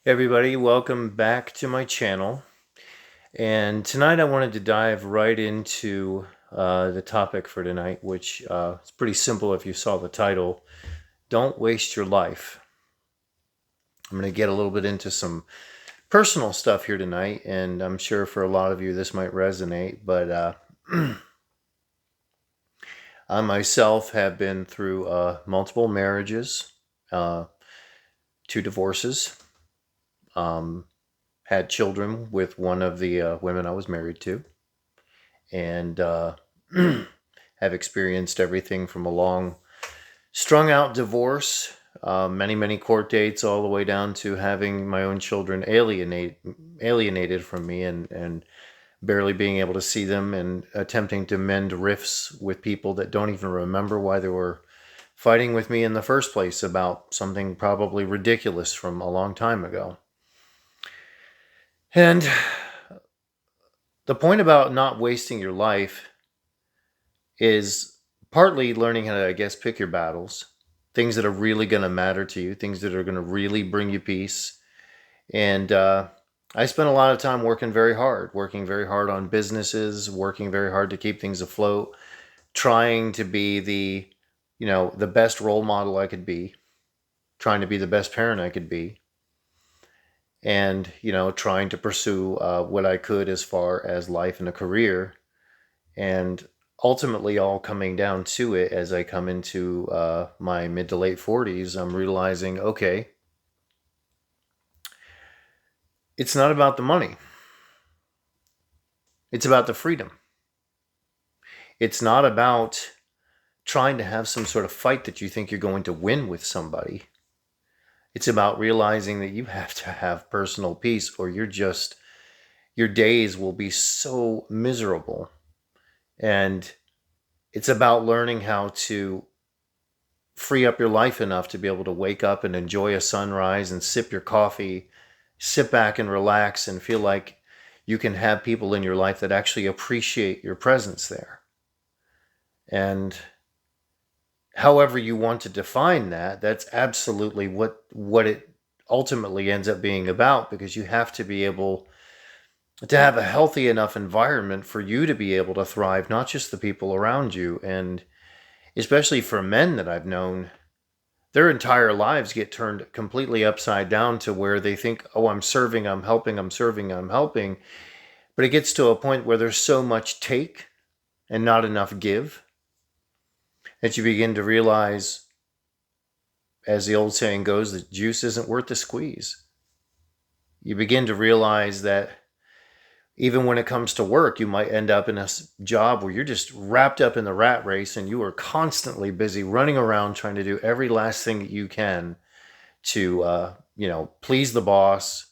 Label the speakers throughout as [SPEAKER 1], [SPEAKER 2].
[SPEAKER 1] Everybody, welcome back to my channel. And tonight I wanted to dive right into the topic for tonight, which is pretty simple if you saw the title. Don't waste your life. I'm going to get a little bit into some personal stuff here tonight, and I'm sure for a lot of you this might resonate, but I myself have been through multiple marriages, uh, two divorces, um, had children with one of the women I was married to, and have experienced everything from a long, strung out divorce, many court dates, all the way down to having my own children alienated from me, and barely being able to see them, and attempting to mend rifts with people that don't even remember why they were fighting with me in the first place about something probably ridiculous from a long time ago. And the point about not wasting your life is partly learning how to, I guess, pick your battles, things that are really going to matter to you, things that are going to really bring you peace. And I spent a lot of time working very hard on businesses, working very hard to keep things afloat, trying to be the best role model I could be, trying to be the best parent I could be, and, trying to pursue what I could as far as life and a career. And ultimately, all coming down to it, as I come into my mid to late 40s, I'm realizing, okay, it's not about the money. It's about the freedom. It's not about trying to have some sort of fight that you think you're going to win with somebody. It's about realizing that you have to have personal peace, or your days will be so miserable. And it's about learning how to free up your life enough to be able to wake up and enjoy a sunrise and sip your coffee, sit back and relax and feel like you can have people in your life that actually appreciate your presence there. And however you want to define that, that's absolutely what it ultimately ends up being about, because you have to be able to have a healthy enough environment for you to be able to thrive, not just the people around you. And especially for men that I've known, their entire lives get turned completely upside down to where they think, oh, I'm serving, I'm helping, I'm serving, I'm helping. But it gets to a point where there's so much take and not enough give that you begin to realize, as the old saying goes, that juice isn't worth the squeeze. You begin to realize that even when it comes to work, you might end up in a job where you're just wrapped up in the rat race and you are constantly busy running around trying to do every last thing that you can to, please the boss,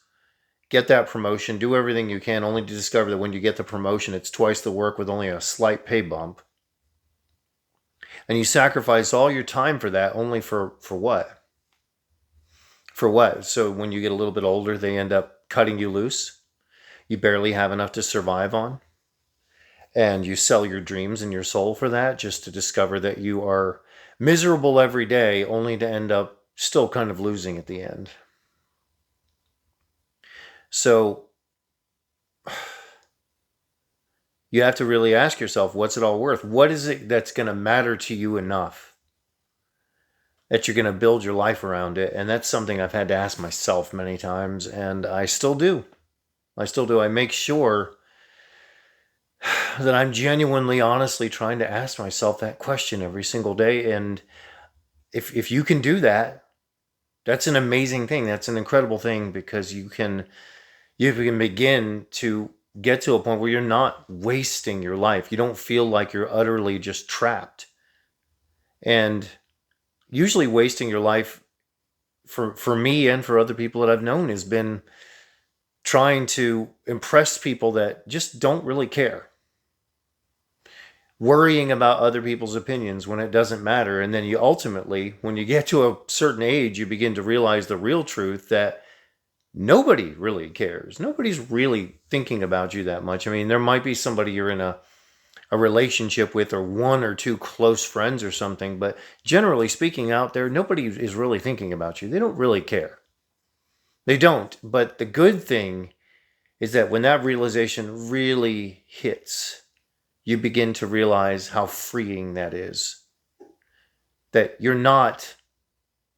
[SPEAKER 1] get that promotion, do everything you can, only to discover that when you get the promotion, it's twice the work with only a slight pay bump. And you sacrifice all your time for that, only for what? For what? So when you get a little bit older, they end up cutting you loose. You barely have enough to survive on. And you sell your dreams and your soul for that, just to discover that you are miserable every day, only to end up still kind of losing at the end. So you have to really ask yourself, what's it all worth? What is it that's going to matter to you enough that you're going to build your life around it? And that's something I've had to ask myself many times, and I still do. I make sure that I'm genuinely, honestly trying to ask myself that question every single day. And if you can do that, that's an amazing thing. That's an incredible thing, because you can begin to get to a point where you're not wasting your life. You don't feel like you're utterly just trapped. And usually wasting your life, for me and for other people that I've known, has been trying to impress people that just don't really care. Worrying about other people's opinions when it doesn't matter. And then you ultimately, when you get to a certain age, you begin to realize the real truth, that nobody really cares. Nobody's really thinking about you that much. I mean, there might be somebody you're in a relationship with, or one or two close friends or something, but generally speaking, out there, nobody is really thinking about you. They don't really care. They don't. But the good thing is that when that realization really hits, you begin to realize how freeing that is. That you're not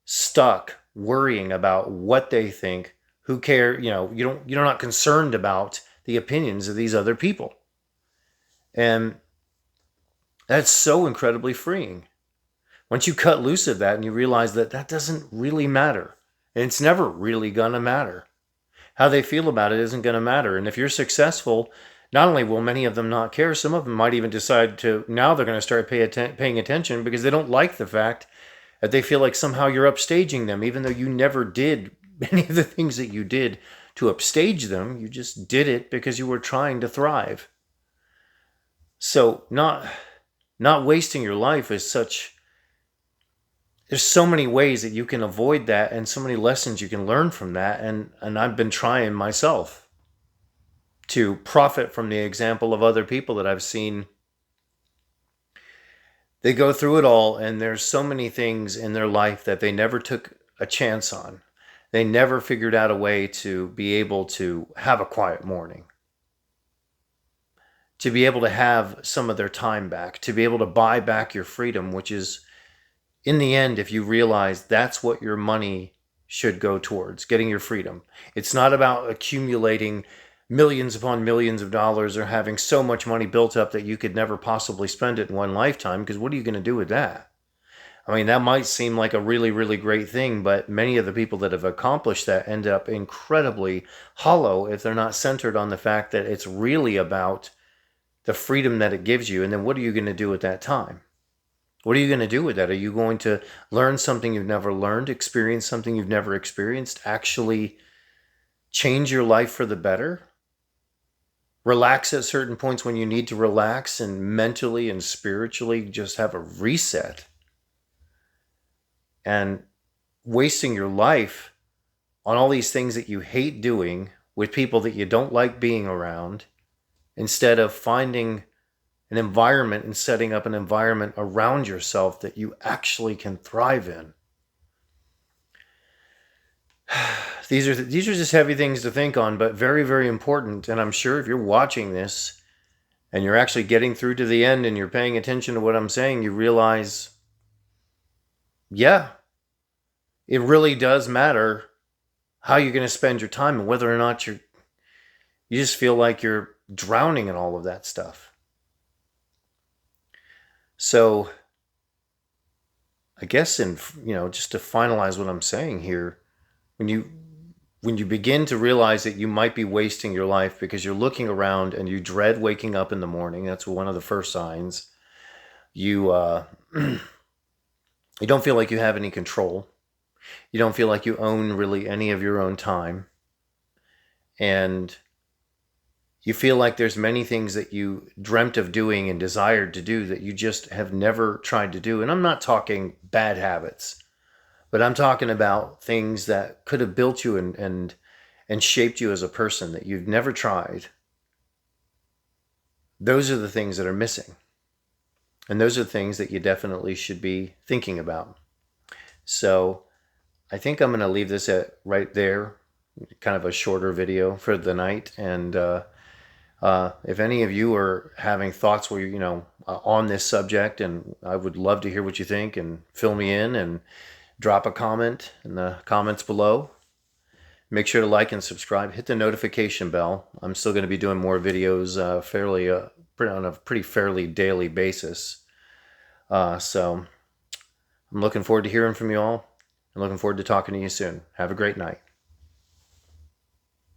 [SPEAKER 1] stuck worrying about what they think, who care, you're not concerned about the opinions of these other people. And that's so incredibly freeing. Once you cut loose of that and you realize that that doesn't really matter, and it's never really gonna matter. How they feel about it isn't gonna matter. And if you're successful, not only will many of them not care, some of them might even decide to, now they're gonna start paying attention because they don't like the fact that they feel like somehow you're upstaging them, even though you never did any of the things that you did to upstage them. You just did it because you were trying to thrive. So not wasting your life is such, there's so many ways that you can avoid that and so many lessons you can learn from that. And I've been trying myself to profit from the example of other people that I've seen. They go through it all, and there's so many things in their life that they never took a chance on. They never figured out a way to be able to have a quiet morning, to be able to have some of their time back, to be able to buy back your freedom, which is, in the end, if you realize that's what your money should go towards, getting your freedom. It's not about accumulating millions upon millions of dollars or having so much money built up that you could never possibly spend it in one lifetime, because what are you going to do with that? I mean, that might seem like a really, really great thing, but many of the people that have accomplished that end up incredibly hollow if they're not centered on the fact that it's really about the freedom that it gives you. And then what are you going to do at that time? What are you going to do with that? Are you going to learn something you've never learned, experience something you've never experienced, actually change your life for the better? Relax at certain points when you need to relax, and mentally and spiritually just have a reset. And wasting your life on all these things that you hate doing with people that you don't like being around, instead of finding an environment and setting up an environment around yourself that you actually can thrive in. These are just heavy things to think on, but very, very important. And I'm sure if you're watching this and you're actually getting through to the end and you're paying attention to what I'm saying, you realize, yeah, it really does matter how you're going to spend your time and whether or not you just feel like you're drowning in all of that stuff. So I guess just to finalize what I'm saying here, when you begin to realize that you might be wasting your life because you're looking around and you dread waking up in the morning, that's one of the first signs. You you don't feel like you have any control. You don't feel like you own really any of your own time. And you feel like there's many things that you dreamt of doing and desired to do that you just have never tried to do. And I'm not talking bad habits, but I'm talking about things that could have built you and shaped you as a person that you've never tried. Those are the things that are missing. And those are things that you definitely should be thinking about. So I think I'm going to leave this at right there, kind of a shorter video for the night. And if any of you are having thoughts where on this subject, and I would love to hear what you think, and fill me in and drop a comment in the comments below. Make sure to like and subscribe. Hit the notification bell. I'm still going to be doing more videos on a pretty fairly daily basis. So I'm looking forward to hearing from you all. I'm looking forward to talking to you soon. Have a great night.